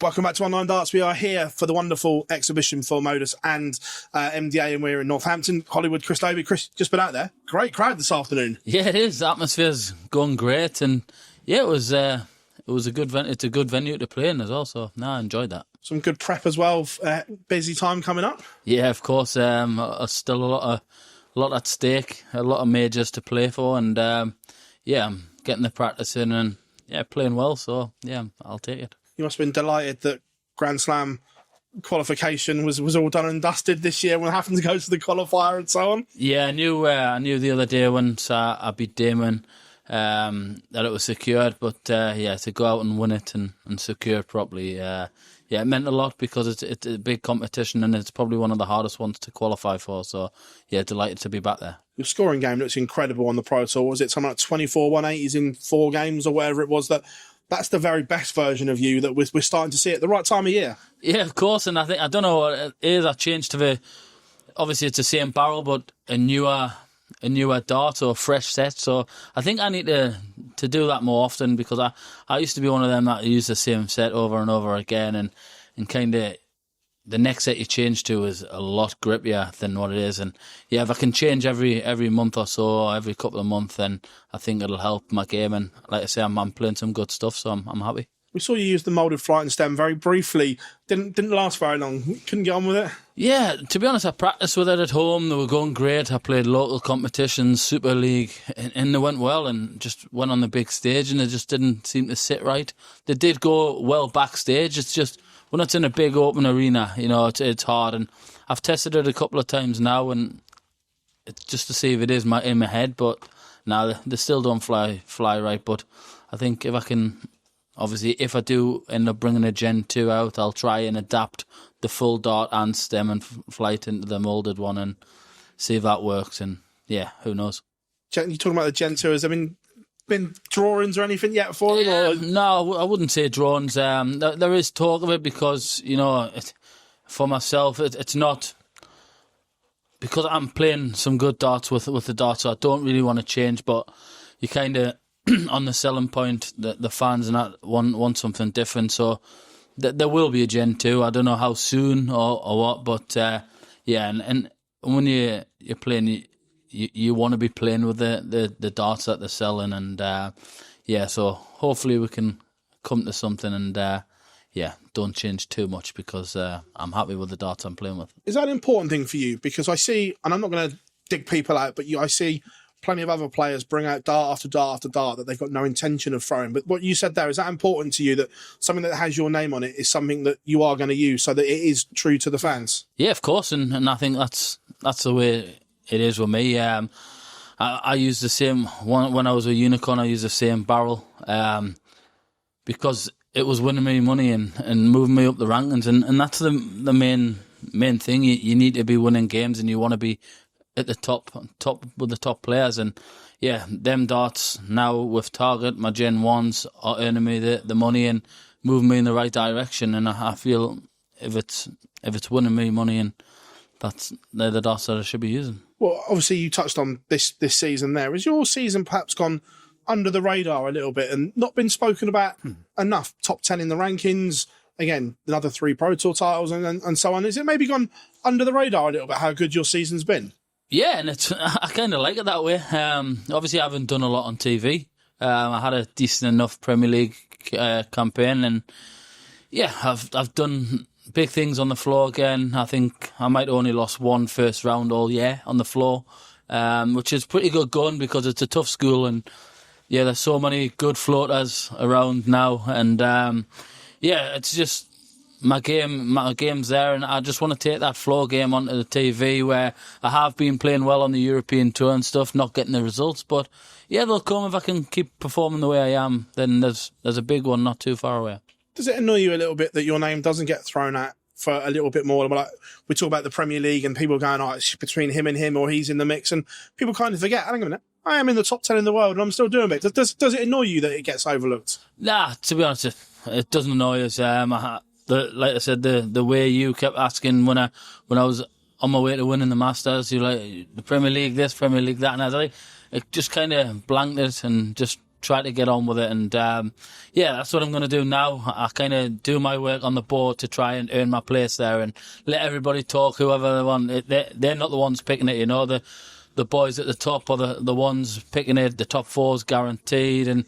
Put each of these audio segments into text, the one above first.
Welcome back to Online Darts. We are here for the wonderful exhibition for Modus and MDA, and we're in Northampton, Hollywood. Chris Dobey. Chris, just been out there. Great crowd this afternoon. Yeah, it is. The atmosphere's going great, and yeah, it was a good it's a good venue to play in as well. So I enjoyed that. Some good prep as well. Busy time coming up. Yeah, of course. Still a lot at stake, a lot of majors to play for, and yeah, I'm getting the practice in and playing well. So yeah, I'll take it. You must have been delighted that Grand Slam qualification was all done and dusted this year when it happened to go to the qualifier and so on. Yeah, I knew the other day when I beat Damon that it was secured, but to go out and win it and secure it properly, it meant a lot because it's a big competition and it's probably one of the hardest ones to qualify for. So yeah, delighted to be back there. Your scoring game looks incredible on the Pro Tour. Was it something like 24 180s in 4 games or whatever it was? That's the very best version of you that we're starting to see at the right time of year. Yeah, of course. And I don't know what it is. I changed to obviously it's the same barrel, but a newer dart or a fresh set. So I think I need to do that more often because I used to be one of them that used the same set over and over again and kind of the next set you change to is a lot grippier than what it is. And yeah, if I can change every month or so, or every couple of months, then I think it'll help my game. And like I say, I'm playing some good stuff, so I'm happy. We saw you use the moulded flight and stem very briefly. Didn't last very long. Couldn't get on with it. Yeah, to be honest, I practiced with it at home. They were going great. I played local competitions, Super League, and they went well and just went on the big stage and it just didn't seem to sit right. They did go well backstage. It's just when it's in a big open arena, it's hard. And I've tested it a couple of times now and it's just to see if it is in my head. But no, they still don't fly right. But I think if I can... Obviously, if I do end up bringing a Gen 2 out, I'll try and adapt the full dart and stem and flight into the moulded one and see if that works. And yeah, who knows? You're talking about the Gen 2. Has there been drawings or anything yet for it? Or? No, I wouldn't say drawings. There is talk of it because, for myself, it's not... Because I'm playing some good darts with the darts, so I don't really want to change, but you kind of... on the selling point, the fans and that want something different. So there will be a Gen 2. I don't know how soon or what, but and when you're playing, you want to be playing with the darts that they're selling, and so hopefully we can come to something and don't change too much because I'm happy with the darts I'm playing with. Is that an important thing for you? Because I see, and I'm not going to dig people out, but I see plenty of other players bring out dart after dart after dart that they've got no intention of throwing. But what you said there, is that important to you that something that has your name on it is something that you are going to use so that it is true to the fans? Yeah, of course. And I think that's the way it is with me. I use the same one when I was a Unicorn. I used the same barrel because it was winning me money and moving me up the rankings. And that's the main thing. You need to be winning games and you want to be at the top with the top players, and them darts now with Target, my Gen 1s are earning me the money and moving me in the right direction, and I feel if it's winning me money, and they're the darts that I should be using. Well, obviously you touched on this season there. Has your season perhaps gone under the radar a little bit and not been spoken about enough? Top 10 in the rankings, again, another 3 Pro Tour titles and so on. Is it maybe gone under the radar a little bit how good your season's been? Yeah, and I kind of like it that way. Obviously, I haven't done a lot on TV. I had a decent enough Premier League campaign, and I've done big things on the floor again. I think I might have only lost 1 first round all year on the floor, which is pretty good going because it's a tough school, and there's so many good floaters around now, and it's just. My game's there, and I just want to take that floor game onto the TV where I have been playing well on the European Tour and stuff, not getting the results. But they'll come if I can keep performing the way I am. Then there's a big one not too far away. Does it annoy you a little bit that your name doesn't get thrown at for a little bit more? Like we talk about the Premier League and people going, it's between him and him, or he's in the mix, and people kind of forget. Hang on a minute, I am in the top 10 in the world, and I'm still doing it. Does it annoy you that it gets overlooked? Nah, to be honest, it doesn't annoy us. Like I said, the way you kept asking when I was on my way to winning the Masters, you're like, the Premier League this, Premier League that, and I was like, it just kind of blanked it and just try to get on with it. And that's what I'm going to do now. I kind of do my work on the board to try and earn my place there, and let everybody talk, whoever they want. They're not the ones picking it, the boys at the top are the ones picking it. The top four's guaranteed, and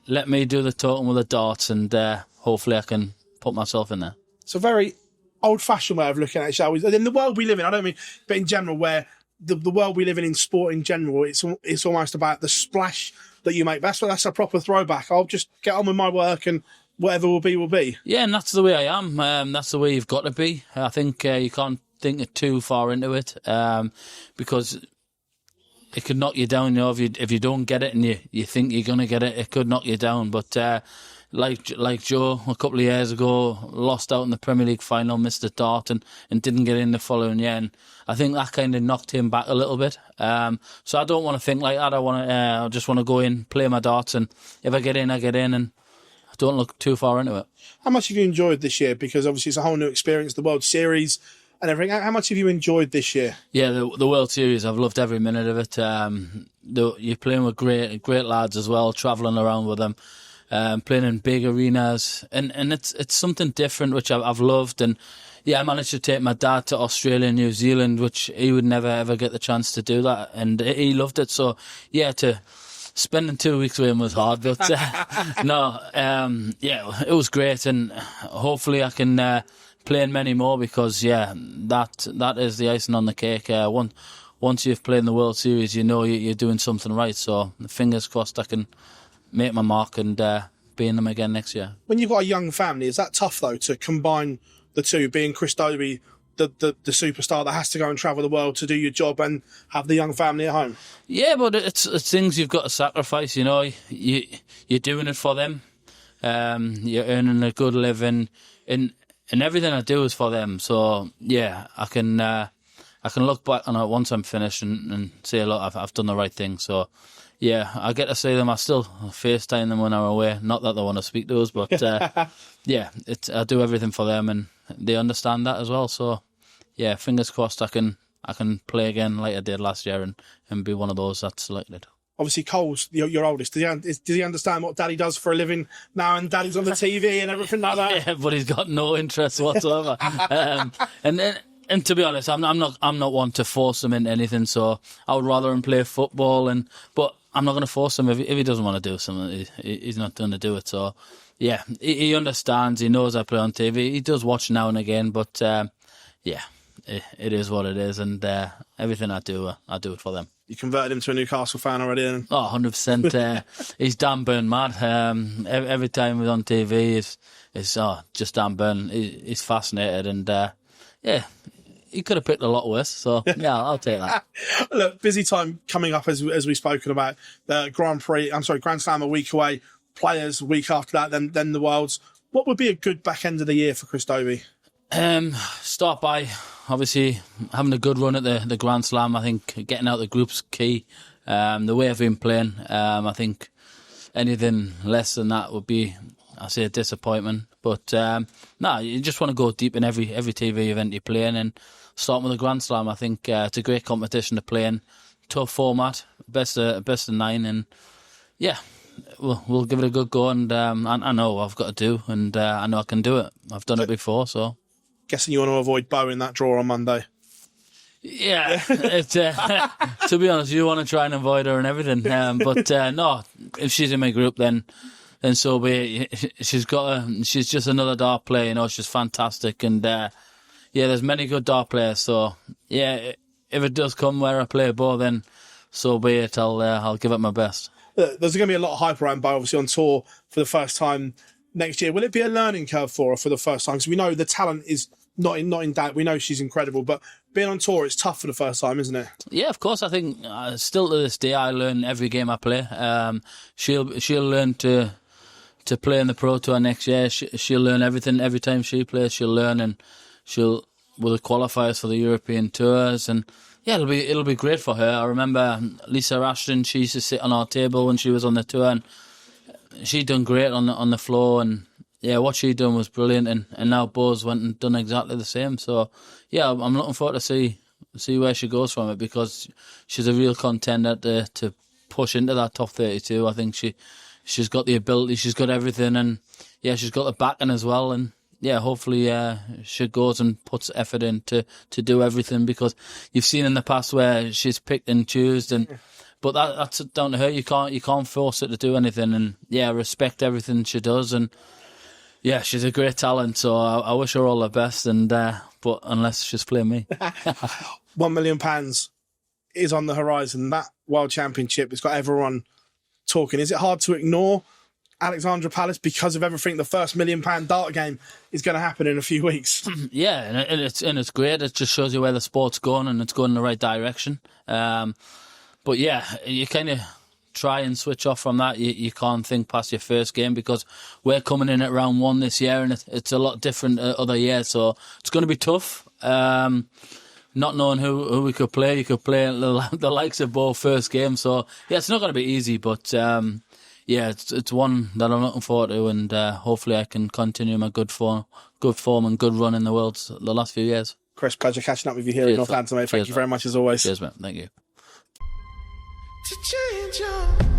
let me do the talking with the darts, and hopefully I can put myself in there. It's a very old-fashioned way of looking at it, shall we? In the world we live in, I don't mean, but in general, where the world we live in sport in general, it's almost about the splash that you make. That's a proper throwback. I'll just get on with my work, and whatever will be, will be. Yeah, and that's the way I am. That's the way you've got to be. I think you can't think it too far into it, because it could knock you down. If you don't get it and you think you're going to get it, it could knock you down. But like Joe a couple of years ago, lost out in the Premier League final, missed the dart, and didn't get in the following year. And I think that kind of knocked him back a little bit. So I don't want to think like that. I just want to go in, play my darts, and if I get in, I get in, and I don't look too far into it. How much have you enjoyed this year? Because obviously it's a whole new experience, the World Series and everything. How much have you enjoyed this year? Yeah, the World Series, I've loved every minute of it. You're playing with great lads as well, travelling around with them. Playing in big arenas, and it's something different which I've loved. And I managed to take my dad to Australia and New Zealand, which he would never ever get the chance to do that, and he loved it. So to spending 2 weeks with him was hard, but it was great, and hopefully I can play in many more, because that is the icing on the cake. Once you've played in the World Series, you're doing something right. So fingers crossed I can make my mark and be in them again next year. When you've got a young family, is that tough though, to combine the two, being Chris Dobey, the superstar that has to go and travel the world to do your job, and have the young family at home? Yeah, but it's things you've got to sacrifice. You're doing it for them. You're earning a good living, and everything I do is for them. So I can look back on it once I'm finished and say, look, I've done the right thing. So I get to see them. I still FaceTime them when I'm away. Not that they want to speak to us, but I do everything for them, and they understand that as well. So fingers crossed I can play again like I did last year, and be one of those that's selected. Obviously, Cole's your oldest. Does he understand what Daddy does for a living now, and Daddy's on the TV and everything like that? Yeah, but he's got no interest whatsoever. And to be honest, I'm not one to force him into anything. So I would rather him play football, but I'm not going to force him. If he doesn't want to do something, he's not going to do it. So he understands. He knows I play on TV. He does watch now and again, but it is what it is, and everything I do it for them. You converted him to a Newcastle fan already, then? Oh, 100%. He's Dan Burn mad. Every time he's on TV, it's just Dan Burn. He's fascinated, and he could have picked a lot worse. So I'll take that. Look, busy time coming up, as we've spoken about. The Grand Slam a week away. Players a week after that. Then the Worlds. What would be a good back end of the year for Chris Dobey? Start by obviously having a good run at the Grand Slam. I think getting out the group's key. The way I've been playing, I think anything less than that would be, I say, a disappointment. But you just want to go deep in every TV event you're playing, and starting with the Grand Slam. I think it's a great competition to play in. Tough format, best of 9, and we'll give it a good go. And I know what I've got to do, and I know I can do it. I've done it before, so. Guessing you want to avoid Bo in that draw on Monday. Yeah, to be honest, you want to try and avoid her and everything. But no, if she's in my group, then so be it. She's just another dart player, she's fantastic. And there's many good dart players. So if it does come where I play a Bo, then so be it. I'll give it my best. There's going to be a lot of hype around Bo, obviously on tour for the first time next year. Will it be a learning curve for her for the first time? Because we know the talent is not in doubt. We know she's incredible, but being on tour, it's tough for the first time, isn't it? Yeah, of course. I think still to this day, I learn every game I play. She'll learn to play in the Pro Tour next year. She'll learn everything. Every time she plays, she'll learn, and she'll will qualify us for the European tours. And it'll be great for her. I remember Lisa Ashton. She used to sit on our table when she was on the tour, and she done great on the floor. And what she done was brilliant. And now Bo's went and done exactly the same. So I'm looking forward to see where she goes from it, because she's a real contender to push into that top 32. I think she's got the ability, she's got everything, and yeah, she's got the backing as well. And yeah, hopefully she goes and puts effort in to do everything, because you've seen in the past where she's picked and chosen, but that's down to her. You can't force her to do anything. And yeah, I respect everything she does, and yeah, she's a great talent. So I wish her all the best. And but unless she's playing me, £1 million is on the horizon. That World Championship has got everyone talking. Is it hard to ignore Alexandra Palace because of everything? The first £1 million dart game is going to happen in a few weeks. Yeah, and it's great. It just shows you where the sport's going, and it's going in the right direction. But yeah, you kind of try and switch off from that. You can't think past your first game, because we're coming in at round 1 this year, and it's a lot different other years. So it's going to be tough. Not knowing who we could play. You could play the likes of both first games. So yeah, it's not going to be easy, but yeah, it's one that I'm looking forward to, and hopefully I can continue my good form and good run in the world the last few years. Chris, pleasure catching up with you here in Northampton, mate. Thank you very much as always. Cheers, mate. Thank you. To change your